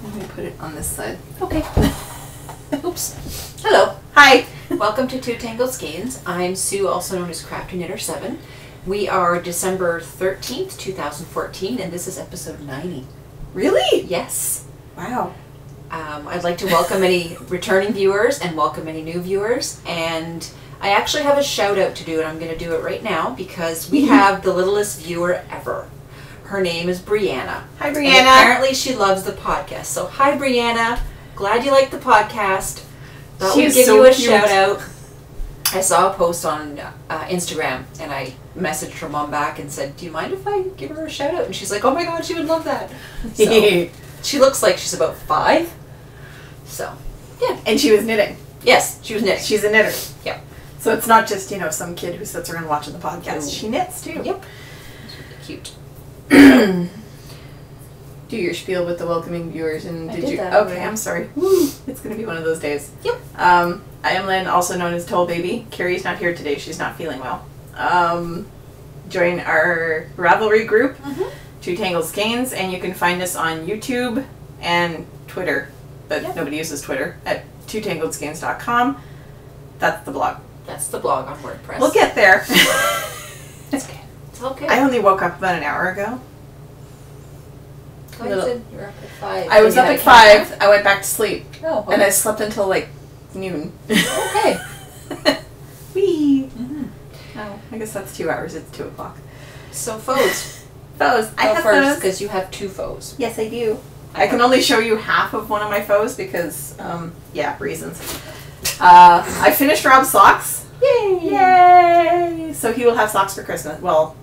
Let me put it on this side. Okay. Oops. Hello. Hi. Welcome to Two Tangled Skeins. I'm Sue, also known as Crafty Knitter 7. We are December 13th, 2014, and this is episode 90. Really? Yes. Wow. I'd like to welcome any returning viewers and welcome any new viewers. And I actually have a shout out to do, and I'm going to do it right now because we have the littlest viewer ever. Her name is Brianna. Hi, Brianna. And apparently she loves the podcast. So hi, Brianna. Glad you like the podcast. Thought we'd give you a shout out. I saw a post on Instagram, and I messaged her mom back and said, do you mind if I give her a shout out? And she's like, oh my god, she would love that. So, she looks like she's about 5. So, yeah. And she was knitting. Yes, she was knitting. She's a knitter. Yep. So it's not just, some kid who sits around watching the podcast. She knits, too. Yep. It's really cute. Do your spiel with the welcoming viewers, and I did you? that Okay, already. I'm sorry. Woo! It's gonna be one of those days. Yep. I am Lynn, also known as Toll Baby. Carrie's not here today; she's not feeling well. Join our Ravelry group, Two Tangled Skeins, and you can find us on YouTube and Twitter, but nobody uses Twitter at twotangledskeins.com. That's the blog. That's the blog on WordPress. We'll get there. It's okay. It's okay. I only woke up about an hour ago. You were up at 5. I was up at 5. I went back to sleep. Oh, okay. And I slept until like noon. Okay. Wee. Mm-hmm. Oh, I guess that's 2 hours. It's 2 o'clock. So foes. Foes. I Go have first foes. because you have 2 foes. Yes, I do. I can only show you half of one of my foes because, reasons. I finished Rob's socks. Yay! Yay! So he will have socks for Christmas. Well,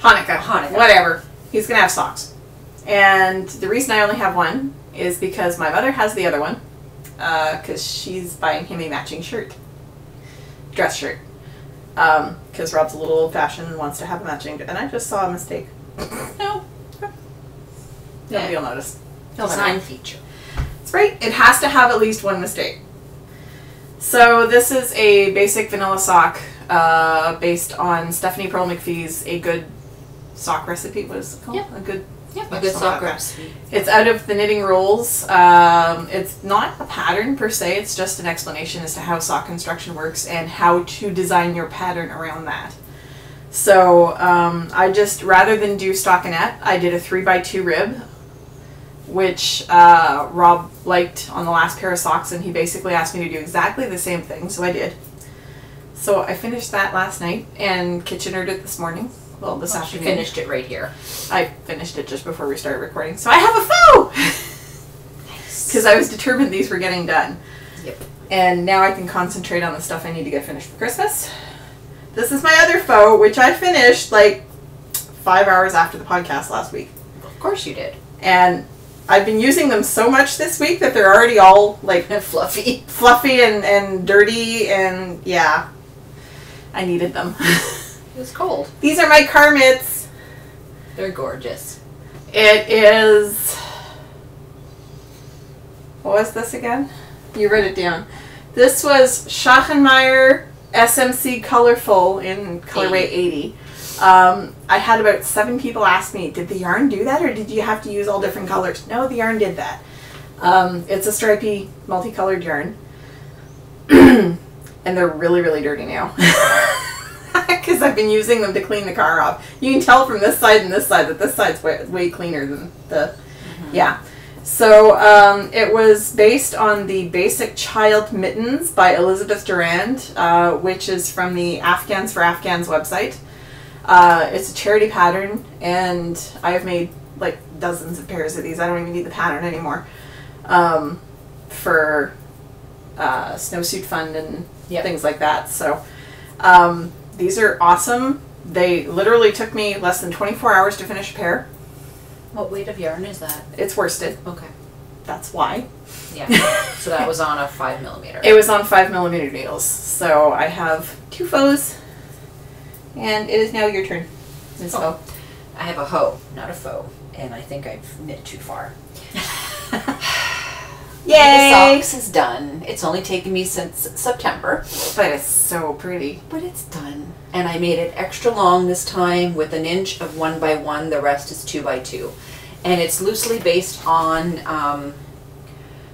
Hanukkah. Whatever. He's going to have socks. And the reason I only have one is because my mother has the other one. Because she's buying him a matching shirt. Dress shirt. Because Rob's a little old-fashioned and wants to have a matching. And I just saw a mistake. No. Nobody will notice. Design feature. That's right. It has to have at least one mistake. So this is a basic vanilla sock based on Stephanie Pearl McPhee's A Good Sock Recipe. What is it called? Yep. A good sock recipe. It's out of the Knitting Rules. It's not a pattern per se. It's just an explanation as to how sock construction works and how to design your pattern around that. So I just, rather than do stockinette, I did a 3x2 rib, which Rob liked on the last pair of socks, and he basically asked me to do exactly the same thing, so I did. So I finished that last night and kitchenered it this morning. Well, this afternoon. You finished it right here. I finished it just before we started recording, so I have a foe! Nice. Because I was determined these were getting done. Yep. And now I can concentrate on the stuff I need to get finished for Christmas. This is my other foe, which I finished like 5 hours after the podcast last week. Of course you did. And I've been using them so much this week that they're already all like fluffy and dirty, and yeah, I needed them. It was cold. These are my car mitts. They're gorgeous. It is, what was this again? You wrote it down. This was Schachenmeyer SMC Colorful in colorway 80. I had about 7 people ask me, did the yarn do that, or did you have to use all different colors? No, the yarn did that. It's a stripy, multicolored yarn. And they're really, really dirty now. Because I've been using them to clean the car off. You can tell from this side and this side that this side's way cleaner than the... Yeah. So it was based on the Basic Child Mittens by Elizabeth Durand, which is from the Afghans for Afghans website. It's a charity pattern, and I have made like dozens of pairs of these. I don't even need the pattern anymore. For Snowsuit Fund and things like that. So these are awesome. They literally took me less than 24 hours to finish a pair. What weight of yarn is that? It's worsted. Okay. That's why. Yeah. So that was on a 5mm. It was on 5mm needles. So I have 2 foes, and it is now your turn. Ms. Foe. I have a hoe, not a foe, and I think I've knit too far. Yay! The socks is done. It's only taken me since September. But it's so pretty. But it's done. And I made it extra long this time with 1 inch of 1x1. The rest is 2x2. And it's loosely based on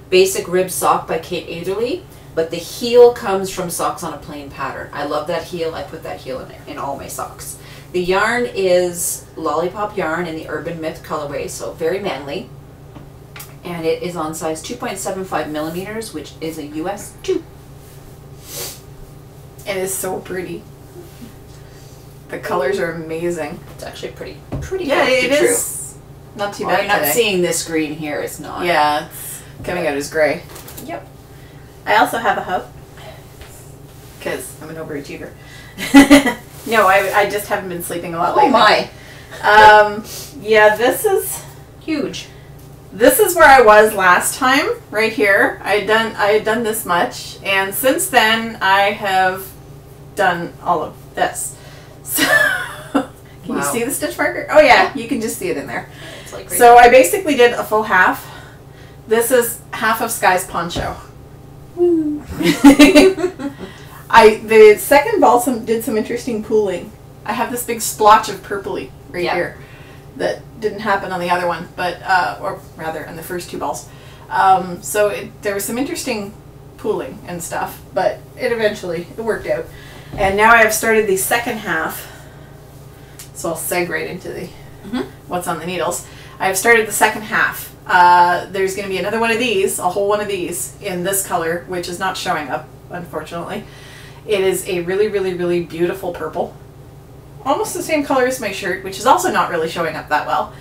Basic Rib Sock by Kate Adderley, but the heel comes from Socks on a Plain pattern. I love that heel. I put that heel in all my socks. The yarn is Lollipop yarn in the Urban Myth colorway, so very manly. And it is on size 2.75 millimeters, which is a US 2. It is so pretty. The colors are amazing. It's actually pretty yeah, it is. Not too bad. You're not seeing this green here. It's not. Yeah, it's coming out as gray. Yep. I also have a hub because I'm an overachiever. No, I just haven't been sleeping a lot lately. Oh my. Yeah, this is huge. This is where I was last time, right here. I had done this much, and since then I have done all of this. So, can you see the stitch marker? Oh yeah, you can just see it in there. It's like so I basically did a full half. This is half of Sky's poncho. The second ball did some interesting pooling. I have this big splotch of purpley right here that didn't happen on the other one, but or rather on the first two balls. So there was some interesting pooling and stuff, but it worked out. And now I have started the second half, so I'll seg right into the what's on the needles. I have started the second half. There's going to be another one of these, a whole one of these in this color, which is not showing up, unfortunately. It is a really, really, really beautiful purple. Almost the same color as my shirt, which is also not really showing up that well.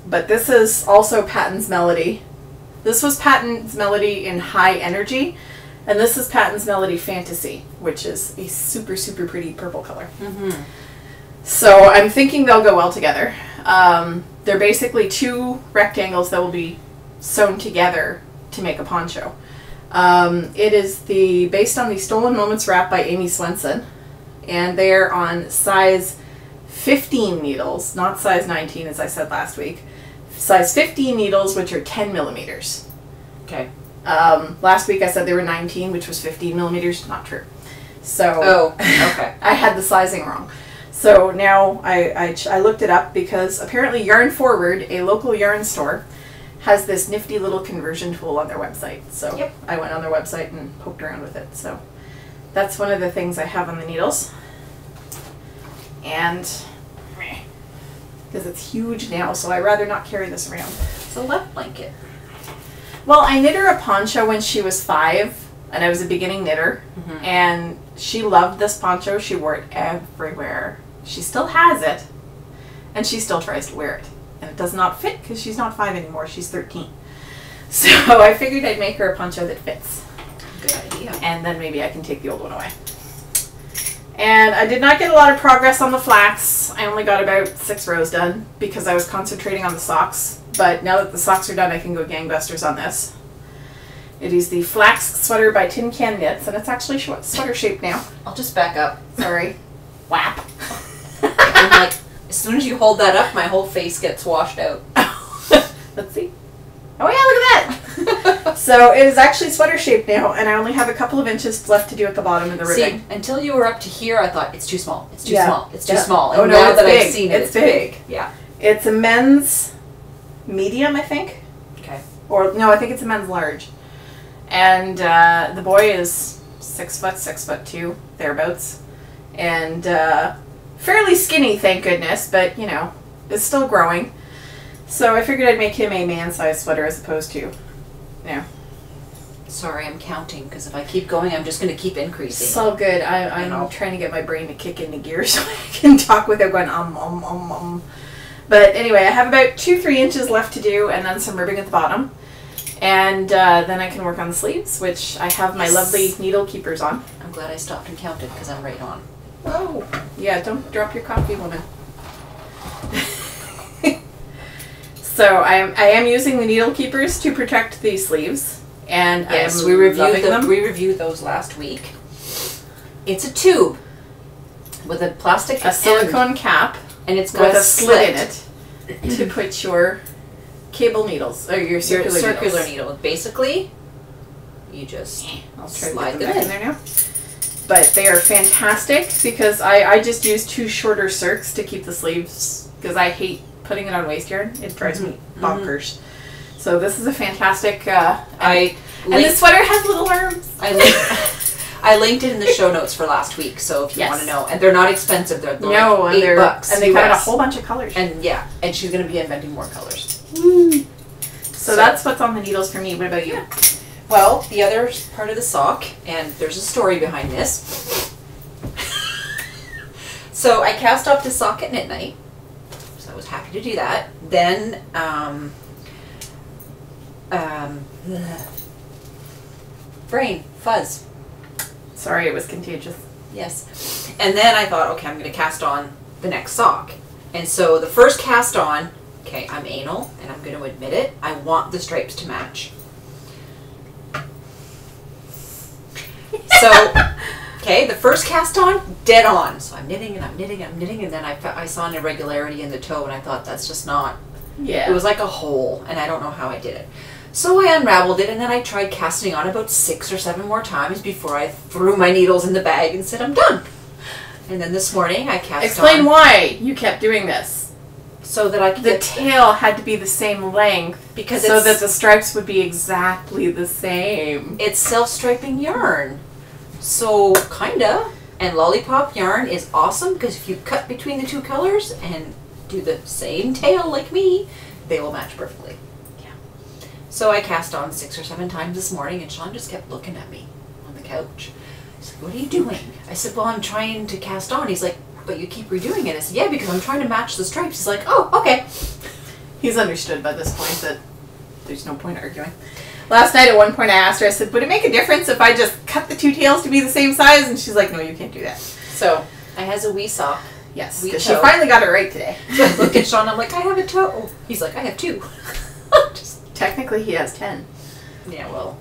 But this is also Patton's Melody. This was Patton's Melody in High Energy, and this is Patton's Melody Fantasy, which is a super, super pretty purple color. So I'm thinking they'll go well together. They're basically two rectangles that will be sewn together to make a poncho. It is based on the Stolen Moments wrap by Amy Swenson, and they're on size 15 needles, not size 19 as I said last week. Size 15 needles, which are 10 millimeters. Okay. Last week I said they were 19, which was 15 millimeters. Not true. So okay. I had the sizing wrong. So now I looked it up because apparently Yarn Forward, a local yarn store, has this nifty little conversion tool on their website. So I went on their website and poked around with it. So that's one of the things I have on the needles. And because it's huge now, so I'd rather not carry this around. It's a left blanket. Well, I knit her a poncho when she was 5, and I was a beginning knitter, and she loved this poncho. She wore it everywhere. She still has it, and she still tries to wear it. And it does not fit because she's not 5 anymore. She's 13. So I figured I'd make her a poncho that fits. Good idea. And then maybe I can take the old one away. And I did not get a lot of progress on the flax. I only got about 6 rows done because I was concentrating on the socks. But now that the socks are done, I can go gangbusters on this. It is the Flax Sweater by Tin Can Knits, and it's actually sweater shaped now. I'll just back up. Sorry. Whap. I'm like, as soon as you hold that up, my whole face gets washed out. Let's see. Oh yeah, look at that! So it is actually sweater shaped now, and I only have a couple of inches left to do at the bottom of the ribbing. See, until you were up to here, I thought, it's too small. It's too small. It's too small. And now it's that big. I've seen it, it's big. Yeah. It's a men's medium, I think. Okay. Or, no, I think it's a men's large. And the boy is 6 foot, 6'2", thereabouts. And fairly skinny, thank goodness, but, you know, is still growing. So I figured I'd make him a man-sized sweater as opposed to, you know. Sorry, I'm counting, because if I keep going, I'm just going to keep increasing. It's all good. I'm trying to get my brain to kick into gear so I can talk without going But anyway, I have about 2-3 inches left to do, and then some ribbing at the bottom. And then I can work on the sleeves, which I have my lovely needle keepers on. I'm glad I stopped and counted, because I'm right on. Oh, yeah, don't drop your coffee, woman. So I am using the needle keepers to protect the sleeves, and yes, we reviewed them. We reviewed those last week. It's a tube with a plastic silicone cap, and it's got with a slit in it to put your cable needles or your circular needle. Basically, you just I'll try slide to them get them back in there now. But they are fantastic because I just use 2 shorter circs to keep the sleeves because I hate putting it on waste yarn, it drives me bonkers. So this is a fantastic, and the sweater has little arms. I linked it in the show notes for last week, so if you want to know. And they're not expensive. They're like $8. And they come in a whole bunch of colors. And and she's going to be inventing more colors. So that's what's on the needles for me. What about you? Yeah. Well, the other part of the sock, and there's a story behind this. So I cast off the sock at midnight. So I was happy to do that. Then, brain fuzz. Sorry, it was contagious. Yes. And then I thought, okay, I'm going to cast on the next sock. And so the first cast on, okay, I'm anal, and I'm going to admit it, I want the stripes to match. So, okay, the first cast on, dead on. So I'm knitting, and I'm knitting, and I'm knitting, and then I saw an irregularity in the toe, and I thought, that's just not, it was like a hole, and I don't know how I did it. So I unraveled it, and then I tried casting on about 6 or 7 more times before I threw my needles in the bag and said, I'm done. And then this morning I cast Explain why you kept doing this. So that I could The tail had to be the same length because so that the stripes would be exactly the same. It's self-striping yarn. So, kinda. And lollipop yarn is awesome because if you cut between the two colors and do the same tail like me, they will match perfectly. So I cast on 6 or 7 times this morning, and Sean just kept looking at me on the couch. He said, what are you doing? I said, well, I'm trying to cast on. He's like, but you keep redoing it. I said, yeah, because I'm trying to match the stripes. He's like, oh, okay. He's understood by this point that there's no point arguing. Last night at one point I asked her, I said, would it make a difference if I just cut the 2 tails to be the same size? And she's like, no, you can't do that. So I has a wee sock. Yes, because she finally got it right today. Look at Sean, I'm like, I have a toe. He's like, I have 2. Technically, he has 10. Yeah, well.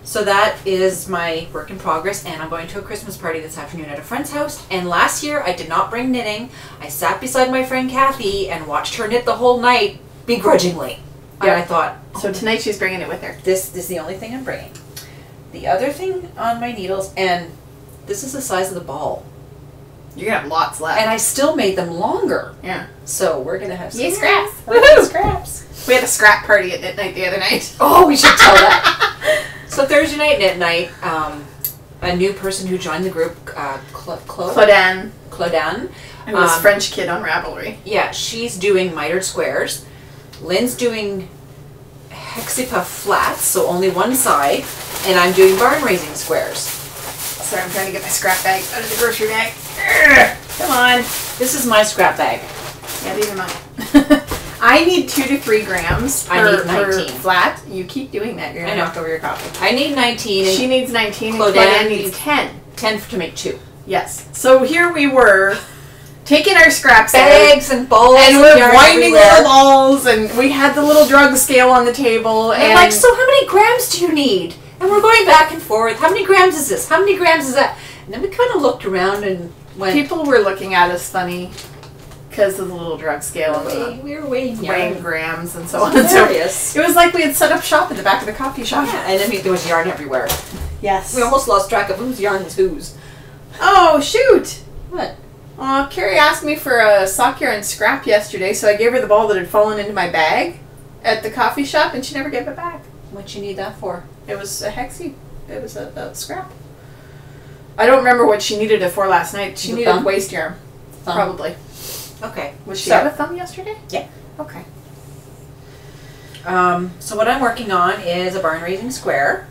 So that is my work in progress, and I'm going to a Christmas party this afternoon at a friend's house. And last year, I did not bring knitting. I sat beside my friend Kathy and watched her knit the whole night, begrudgingly. And I thought, so tonight she's bringing it with her. This is the only thing I'm bringing. The other thing on my needles, and this is the size of the ball. You're going to have lots left. And I still made them longer. Yeah. So we're going to have some scraps. Woohoo! Scraps. We had a scrap party at knit night the other night. Oh, we should tell that. So Thursday night, knit night, a new person who joined the group, Claudine. It was French Kid on Ravelry. Yeah, she's doing mitered squares. Lynn's doing hexapuff flats, so only one side. And I'm doing barn raising squares. Sorry, I'm trying to get my scrap bag out of the grocery bag. Come on. This is my scrap bag. Yeah, these are mine. I need 2 to 3 grams per flat. You keep doing that. You're going to knock over your coffee. I need 19. She needs 19 and Claudine needs 10. 10 to make 2. Yes. So here we were, taking our scraps bags and balls and we're winding little balls, and we had the little drug scale on the table. And like, so how many grams do you need? And we're going back and forth. How many grams is this? How many grams is that? And then we kind of looked around and went. People were looking at us funny because of the little drug scale and we were weighing grams and so on. So it was like we had set up shop at the back of the coffee shop. Yeah, and I mean, there was yarn everywhere. Yes. We almost lost track of whose yarn was whose. Oh, shoot. What? Carrie asked me for a sock yarn scrap yesterday, so I gave her the ball that had fallen into my bag at the coffee shop, and she never gave it back. What'd you need that for? It was a hexie. It was a scrap. I don't remember what she needed it for last night. She needed waist yarn. Probably. Okay. Was she out of thumb yesterday? Yeah. Okay. So what I'm working on is a barn raising square.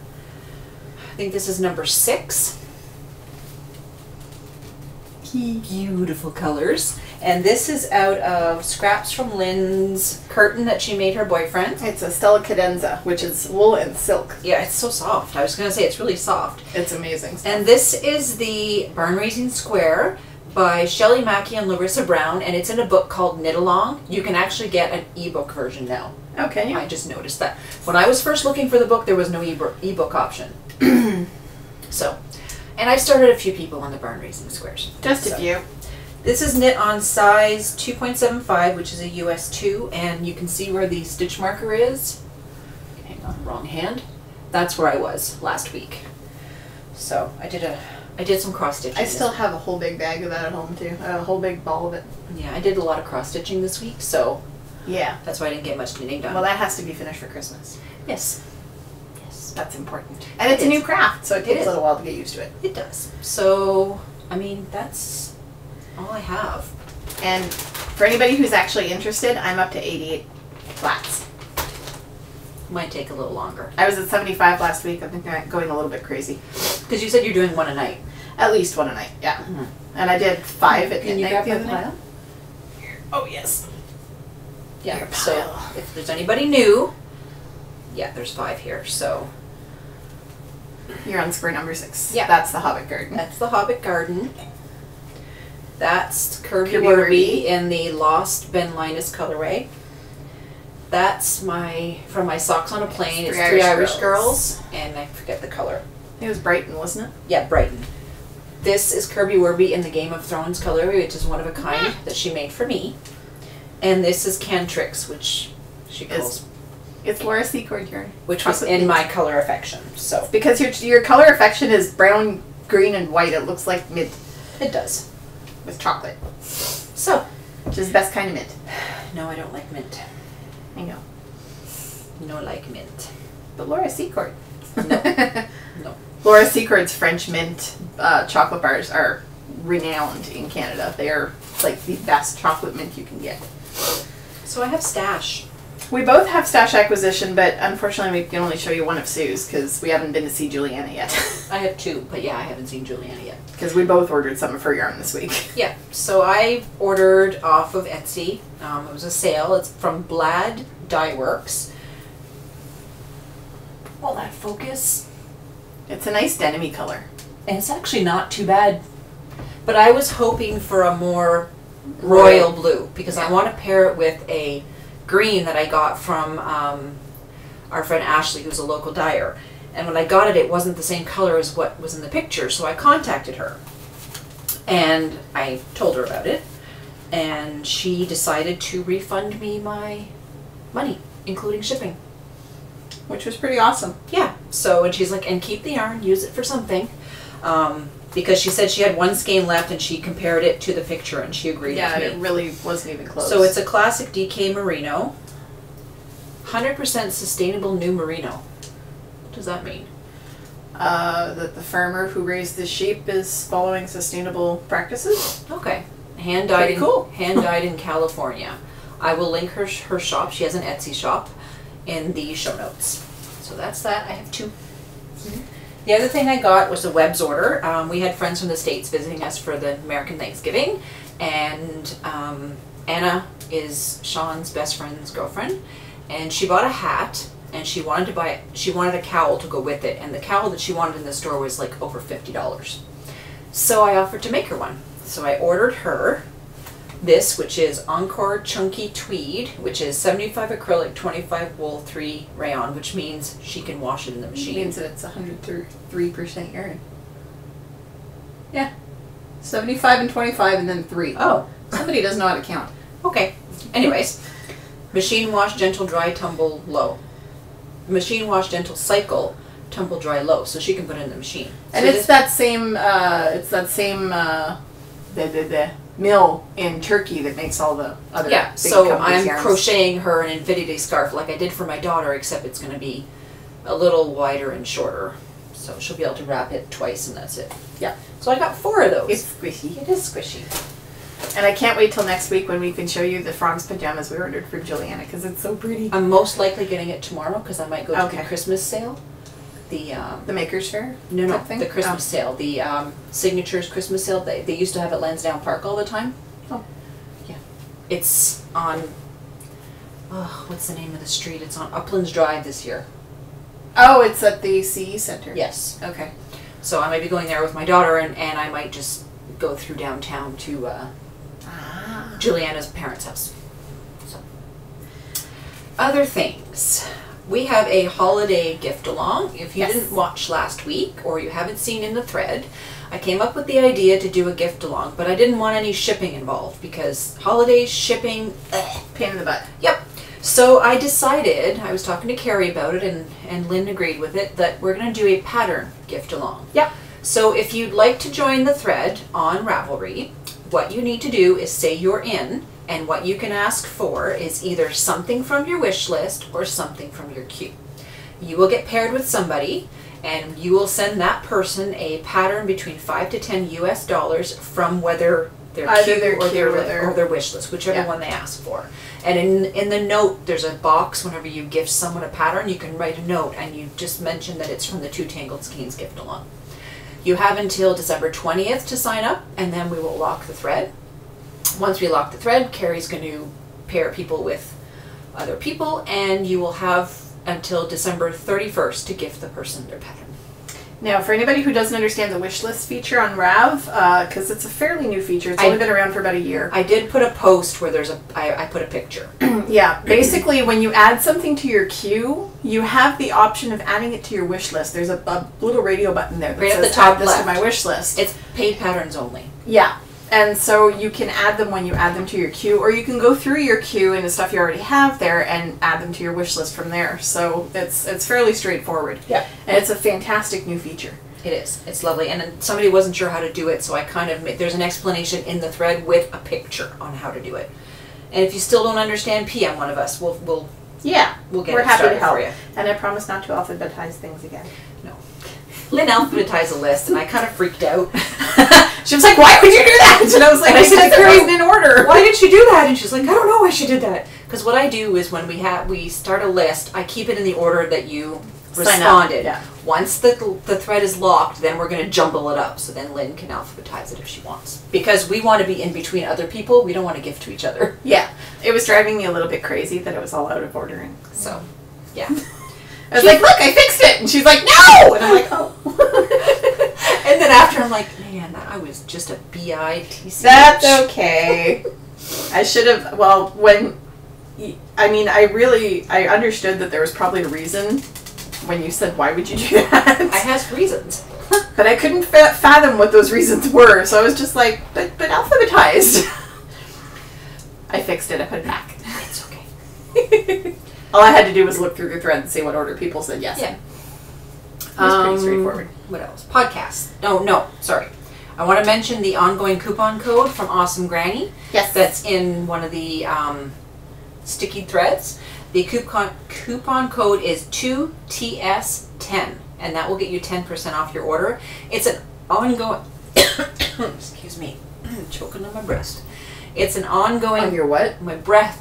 I think this is number 6. Beautiful colors. And this is out of scraps from Lynn's curtain that she made her boyfriend. It's a Stella Cadenza, which is wool and silk. Yeah, it's so soft. I was going to say it's really soft. It's amazing stuff. And this is the Barn Raising Square by Shelley Mackey and Larissa Brown, and it's in a book called Knit Along. You can actually get an ebook version now. Okay. I just noticed that. When I was first looking for the book, there was no ebook option. So, and I've started a few people on the Barn Raising Squares. Just a few. This is knit on size 2.75, which is a US 2, and you can see where the stitch marker is. Hang on, wrong hand. That's where I was last week. So I did I did some cross stitching. I still have a whole big bag of that at home too. A whole big ball of it. Yeah, I did a lot of cross stitching this week, so yeah, that's why I didn't get much knitting done. Well, that has to be finished for Christmas. Yes. Yes. That's important. And it's a new craft, so it takes a little while to get used to it. It does. So, I mean, that's all I have. And for anybody who's actually interested, I'm up to 88 flats. Might take a little longer. I was at 75 last week. I think I'm going a little bit crazy. Because you said you're doing one a night. At least one a night, yeah. Mm-hmm. And I did 5 at midnight the other night. Oh, yes. Yeah, so if there's anybody new, yeah, there's 5 here, so. You're on square number 6. Yeah. That's the Hobbit Garden. That's the Hobbit Garden. That's Kirby Werby in the Lost Ben Linus colorway. That's from my Socks on a Plane. It's Three Irish Girls, and I forget the color. It was Brighton, wasn't it? Yeah, Brighton. This is Kirby Werby in the Game of Thrones colorway, which is one of a kind that she made for me. And this is Cantrix, which she calls. It's Laura Secord yarn, which was in my color affection. So because your color affection is brown, green, and white, it looks like mint. It does, with chocolate. So, which is the best kind of mint. No, I don't like mint. I know. No like mint. But Laura Secord. No. No. Laura Secord's French mint chocolate bars are renowned in Canada. They are like the best chocolate mint you can get. So I have stash. We both have stash acquisition, but unfortunately we can only show you one of Sue's because we haven't been to see Juliana yet. I have 2, but yeah, I haven't seen Juliana yet. Because we both ordered some of her yarn this week. Yeah, so I ordered off of Etsy. It was a sale. It's from Blad Dye Works. Will that focus? It's a nice denim-y color. And it's actually not too bad. But I was hoping for a more royal blue because I want to pair it with a green that I got from our friend Ashley, who's a local dyer. And when I got it, it wasn't the same color as what was in the picture, so I contacted her. And I told her about it, and she decided to refund me my money, including shipping. Which was pretty awesome. Yeah, so, and she's like, and keep the yarn, use it for something. Because she said she had 1 skein left and she compared it to the picture and she agreed with me. Yeah, it really wasn't even close. So it's a classic DK merino. 100% sustainable new merino. What does that mean? That the farmer who raised the sheep is following sustainable practices. Okay. Hand dyed in California. I will link her shop. She has an Etsy shop in the show notes. So that's that. I have 2. Mm-hmm. The other thing I got was a Webb's order. We had friends from the States visiting us for the American Thanksgiving, and Anna is Sean's best friend's girlfriend, and she bought a hat, and she wanted a cowl to go with it, and the cowl that she wanted in the store was like over $50. So I offered to make her one. So I ordered her this, which is Encore Chunky Tweed, which is 75 acrylic, 25 wool, 3 rayon, which means she can wash it in the machine. It means that it's 103% yarn. Yeah. 75 and 25 and then 3. Oh. Somebody doesn't know how to count. Okay. Anyways. Machine wash, gentle, dry, tumble, low. Machine wash, gentle, cycle, tumble, dry, low. So she can put it in the machine. And so it's that same, the mill in Turkey that makes all the other big so I'm yarns. Crocheting her an infinity scarf like I did for my daughter, except it's going to be a little wider and shorter. So she'll be able to wrap it twice and that's it. Yeah. So I got 4 of those. It's squishy. It is squishy. And I can't wait till next week when we can show you the Franz pajamas we ordered for Juliana because it's so pretty. I'm most likely getting it tomorrow because I might go to the Christmas sale. The Maker's Fair? No, the Christmas sale. The Signatures Christmas sale. They used to have at Lansdowne Park all the time. Oh. Yeah. It's on, what's the name of the street? It's on Uplands Drive this year. Oh, it's at the CE Center? Yes. Okay. So I might be going there with my daughter and I might just go through downtown to Juliana's parents' house. So. Other things. We have a holiday gift along. If you didn't watch last week or you haven't seen in the thread, I came up with the idea to do a gift along, but I didn't want any shipping involved because holidays, shipping, pain in the butt. Yep. So I decided, I was talking to Kari about it and Lynn agreed with it, that we're going to do a pattern gift along. Yep. So if you'd like to join the thread on Ravelry, what you need to do is say you're in, and what you can ask for is either something from your wish list or something from your queue. You will get paired with somebody, and you will send that person a pattern between $5 to $10 US from whether their queue or their wish list, whichever one they ask for. And in the note, there's a box. Whenever you gift someone a pattern, you can write a note, and you just mention that it's from the 2 Tangled Skeins gift along. You have until December 20th to sign up, and then we will lock the thread. Once we lock the thread, Kari's going to pair people with other people, and you will have until December 31st to gift the person their pattern. Now, for anybody who doesn't understand the wish list feature on Rav, because it's a fairly new feature, it's only been around for about a year. I did put a post where I put a picture. Yeah, basically when you add something to your queue, you have the option of adding it to your wish list. There's a little radio button there that says, add this to my wish list. It's paid patterns only. Yeah. And so you can add them when you add them to your queue, or you can go through your queue and the stuff you already have there and add them to your wish list from there. So it's fairly straightforward. Yeah. And it's a fantastic new feature. It is. It's lovely. And then somebody wasn't sure how to do it, so I kind of there's an explanation in the thread with a picture on how to do it. And if you still don't understand, PM one of us. We're happy to help for you. And I promise not to alphabetize things again. No. Lynn alphabetized a list, and I kind of freaked out. She was like, "Why would you do that?" And I was like, "I said it wasn't in order. Why did you do that?" And she's like, "I don't know why she did that." Because what I do is when we start a list, I keep it in the order that you responded. Yeah. Once the thread is locked, then we're going to jumble it up. So then Lynn can alphabetize it if she wants. Because we want to be in between other people. We don't want to give to each other. Yeah. It was driving me a little bit crazy that it was all out of order. So, yeah. I was like, "Look, I fixed it!" And she's like, "No!" And I'm like, "Oh." And then after, I'm like, "Man, I was just a bitch." That's okay. I should have, I understood that there was probably a reason when you said, "Why would you do that?" I has reasons. But I couldn't fathom what those reasons were, so I was just like, but alphabetized. I fixed it, I put it back. It's okay. All I had to do was look through the thread and see what order people said yes. Yeah. It was pretty straightforward. What else? Podcasts. No, sorry. I want to mention the ongoing coupon code from Awesome Granny. Yes. That's in one of the sticky threads. The coupon code is 2TS10, and that will get you 10% off your order. It's an ongoing... Excuse me. Choking on my breast. It's an ongoing... On your what? My breath.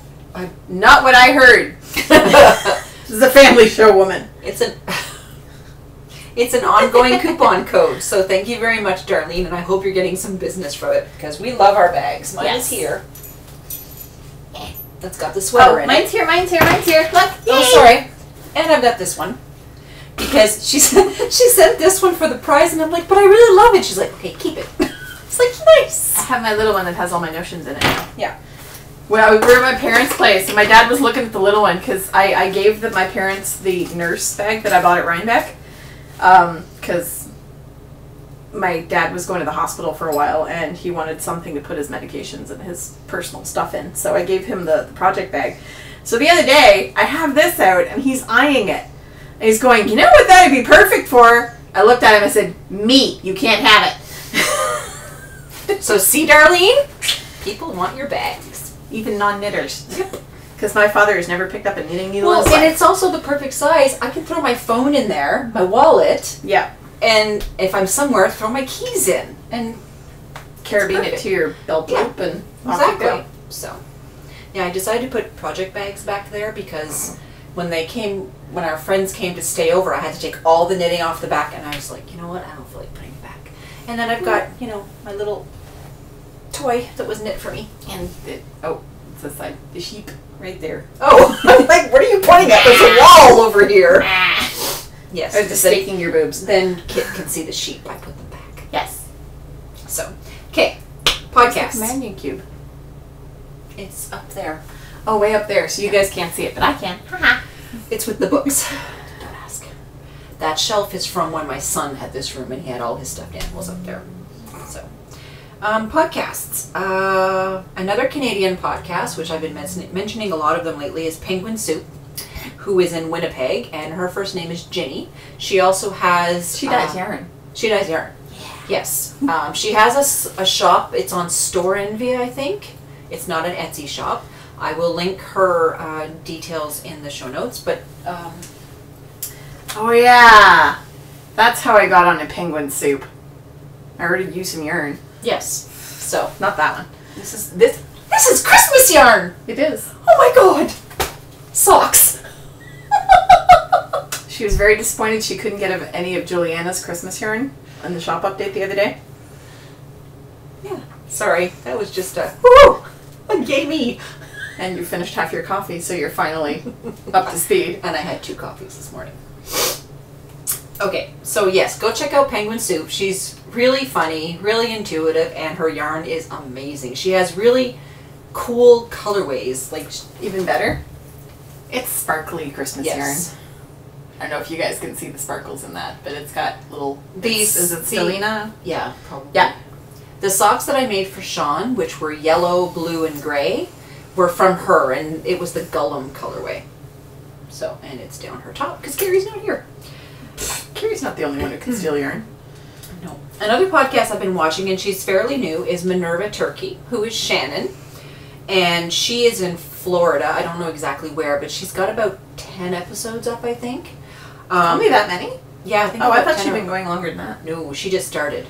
Not what I heard. This is a family show, woman. It's an ongoing coupon code. So thank you very much, Darlene, and I hope you're getting some business from it because we love our bags. Mine is here. That's got the sweater in mine's it. Mine's here. Look. Oh, sorry. And I've got this one because she sent this one for the prize, and I'm like, but I really love it. She's like, okay, keep it. It's like, nice. I have my little one that has all my notions in it now. Yeah. Well, we were at my parents' place, and my dad was looking at the little one because I gave my parents the nurse bag that I bought at Rhinebeck because my dad was going to the hospital for a while, and he wanted something to put his medications and his personal stuff in. So I gave him the project bag. So the other day, I have this out, and he's eyeing it. And he's going, "You know what that would be perfect for?" I looked at him and said, "Me, you can't have it." So see, Darlene? People want your bags. Even non-knitters. Because my father has never picked up a knitting needle. Well, and it's also the perfect size. I can throw my phone in there, my wallet. Yeah. And if I'm somewhere, throw my keys in. And carabine it to your belt loop and off you go. So, yeah, I decided to put project bags back there because when our friends came to stay over, I had to take all the knitting off the back, and I was like, you know what, I don't feel like putting it back. And then I've got, my little toy that was knit for me. And it's the side, the sheep right there. Oh, I'm like, what are you pointing at? There's a wall over here. Yes. I was just staking your boobs. Then Kit can see the sheep. I put them back. Yes. So, okay, podcast. Companion cube. It's up there. Oh, way up there. So you guys can't see it, but I can. It's with the books. Don't ask. That shelf is from when my son had this room and he had all his stuffed animals up there. So, podcasts. Another Canadian podcast, which I've been mentioning a lot of them lately, is Penguin Soup, who is in Winnipeg, and her first name is Ginny. She also has... She dyes yarn. She dyes yarn. Yes. She has a shop. It's on Store Envy, I think. It's not an Etsy shop. I will link her details in the show notes, but... Oh, yeah. That's how I got on a penguin soup. I already used some yarn. Yes. So, not that one. This is Christmas yarn! It is. Oh my god! Socks! She was very disappointed she couldn't get any of Juliana's Christmas yarn on the shop update the other day. Yeah. Sorry. That was just a... Woo! Yay me! And you finished half your coffee, so you're finally up to speed. And I had 2 coffees this morning. Okay, so yes, go check out Penguin Soup. She's really funny, really intuitive, and her yarn is amazing. She has really cool colorways. Like, even better, it's sparkly Christmas yarn. Yes. I don't know if you guys can see the sparkles in that, but it's got little... These... Is it Selena? Yeah, probably. Yeah. The socks that I made for Sean, which were yellow, blue, and gray, were from her, and it was the Gullum colorway. So, and it's down her top, because Kari's not here. Kari's not the only one who can steal yarn. No. Another podcast I've been watching, and she's fairly new, is Minerva Turkey, who is Shannon. And she is in Florida. I don't know exactly where, but she's got about 10 episodes up, I think. Only that many? Yeah, I think. Oh, I thought she'd been going longer than that. No, she just started.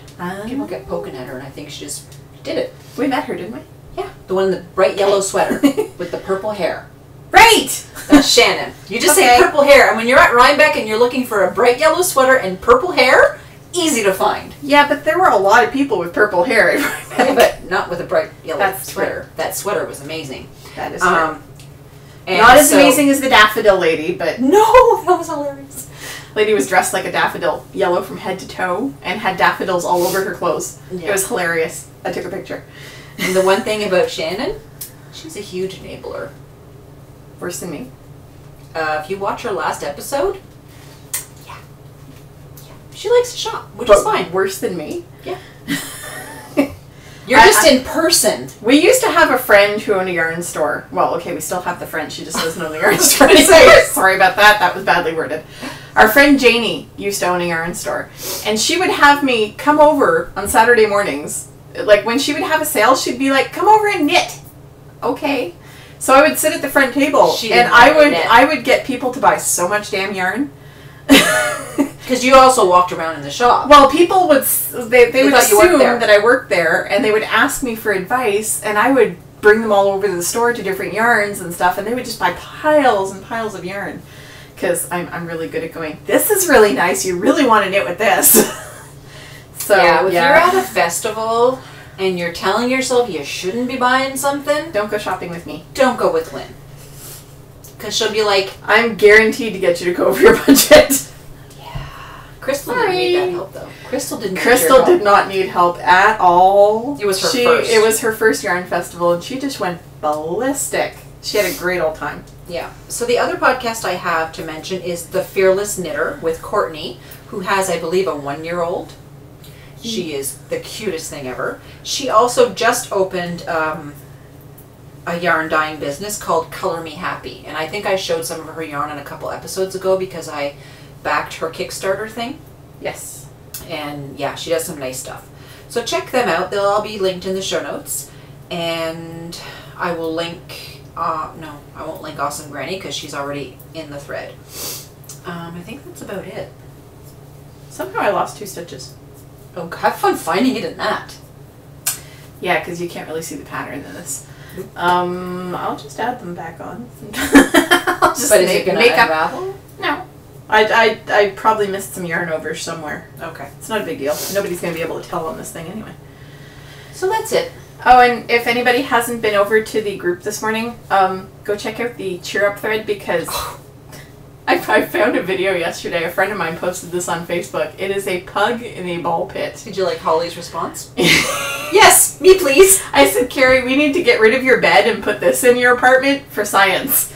People kept poking at her, and I think she just did it. We met her, didn't we? Yeah. The one in the bright yellow sweater with the purple hair. Right! That's Shannon. You just say purple hair, and when you're at Rhinebeck and you're looking for a bright yellow sweater and purple hair, easy to find. Yeah, but there were a lot of people with purple hair at Rhinebeck. Yeah, but not with a bright yellow sweater. That sweater was amazing. That is true. And not as amazing as the daffodil lady, but... No! That was hilarious. Lady was dressed like a daffodil, yellow from head to toe, and had daffodils all over her clothes. Yeah. It was hilarious. I took a picture. And the one thing about Shannon, she's a huge enabler. Worse than me. If you watch her last episode, yeah. She likes to shop, which is fine. Worse than me? Yeah. You're just in person. We used to have a friend who owned a yarn store. Well, okay, we still have the friend. She just doesn't own the yarn store anymore. Sorry about that. That was badly worded. Our friend Janie used to own a yarn store. And she would have me come over on Saturday mornings. Like, when she would have a sale, she'd be like, come over and knit. Okay. So I would sit at the front table, and I would get people to buy so much damn yarn. Because you also walked around in the shop. Well, people would they would assume that I worked there, and they would ask me for advice, and I would bring them all over to the store to different yarns and stuff, and they would just buy piles and piles of yarn. Because I'm really good at going, this is really nice, you really want to knit with this. So yeah, if you're at a festival and you're telling yourself you shouldn't be buying something, don't go shopping with me. Don't go with Lynn. Because she'll be like, I'm guaranteed to get you to go over your budget. Yeah. Crystal didn't need that help, though. Crystal did not need help at all. It was her first. It was her first yarn festival, and she just went ballistic. She had a great old time. Yeah. So the other podcast I have to mention is The Fearless Knitter with Courtney, who has, I believe, a 1-year-old. She is the cutest thing ever. She also just opened a yarn dyeing business called Color Me Happy. And I think I showed some of her yarn on a couple episodes ago because I backed her Kickstarter thing. Yes. And yeah, she does some nice stuff. So check them out. They'll all be linked in the show notes. And I will link... no, I won't link Awesome Granny because she's already in the thread. I think that's about it. Somehow I lost 2 stitches. Oh, have fun finding it in that. Yeah, because you can't really see the pattern in this. I'll just add them back on. I'll just but is it going to unravel? No. I probably missed some yarn over somewhere. Okay. It's not a big deal. Nobody's going to be able to tell on this thing anyway. So that's it. Oh, and if anybody hasn't been over to the group this morning, go check out the Cheer Up thread because... I found a video yesterday. A friend of mine posted this on Facebook. It is a pug in a ball pit. Did you like Holly's response? Yes, me please. I said, Kari, we need to get rid of your bed and put this in your apartment for science.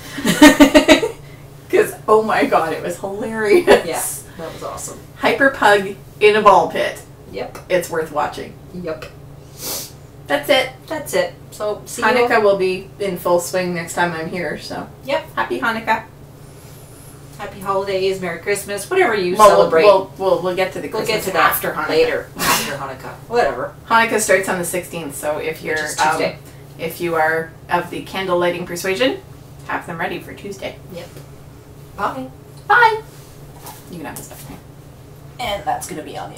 Because, oh my god, it was hilarious. Yes, that was awesome. Hyper pug in a ball pit. Yep. It's worth watching. Yep. That's it. That's it. So, see Hanukkah will be in full swing next time I'm here, so. Yep. Happy Hanukkah. Happy holidays, Merry Christmas, whatever you celebrate. We'll get to the Christmas we'll get to that after Hanukkah. Later, after Hanukkah, whatever. Hanukkah starts on the 16th, so if you're Tuesday. If you are of the candle lighting persuasion, have them ready for Tuesday. Yep. Bye. Bye. You can have this stuff. And that's going to be on the